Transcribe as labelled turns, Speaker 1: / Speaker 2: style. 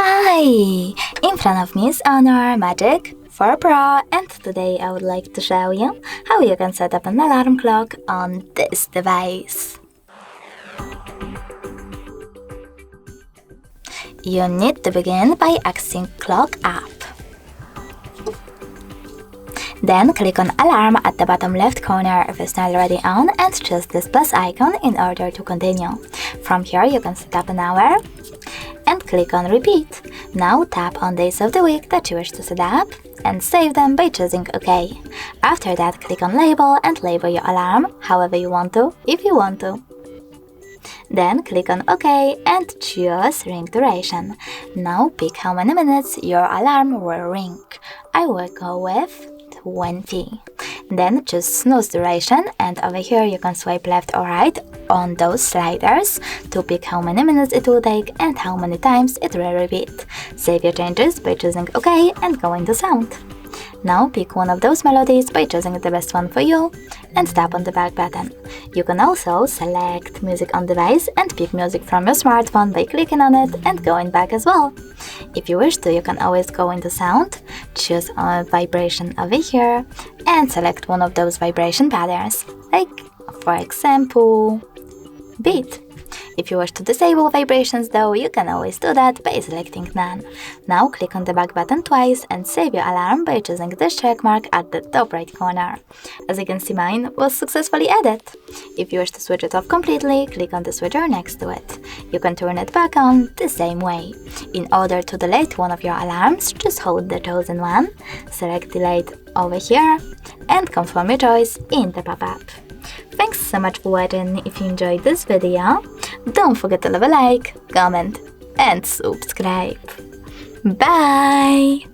Speaker 1: Hi! In front of me is Honor Magic 4 Pro, and today I would like to show you how you can set up an alarm clock on this device. You need to begin by accessing Clock app. Then click on Alarm at the bottom left corner if it's not already on and choose this plus icon in order to continue. From here you can set up an hour and click on Repeat. Now tap on days of the week that you wish to set up and save them by choosing OK. After that, click on Label and label your alarm however you want to, if you want to. Then click on OK and choose Ring Duration. Now pick how many minutes your alarm will ring. I will go with 20. Then choose Snooze Duration, and over here you can swipe left or right on those sliders to pick how many minutes it will take and how many times it will repeat. Save your changes by choosing OK and go into Sound. Now pick one of those melodies by choosing the best one for you and tap on the back button. You can also select Music on Device and pick music from your smartphone by clicking on it and going back as well. If you wish to, you can always go into Sound, choose a vibration over here and select one of those vibration patterns, like for example, Beat. If you wish to disable vibrations though, you can always do that by selecting None. Now click on the back button twice and save your alarm by choosing this check mark at the top right corner. As you can see, mine was successfully added. If you wish to switch it off completely, click on the switcher next to it. You can turn it back on the same way. In order to delete one of your alarms, just hold the chosen one, select Delete over here and confirm your choice in the pop-up. Thanks so much for watching. If you enjoyed this video, don't forget to leave a like, comment and subscribe. Bye!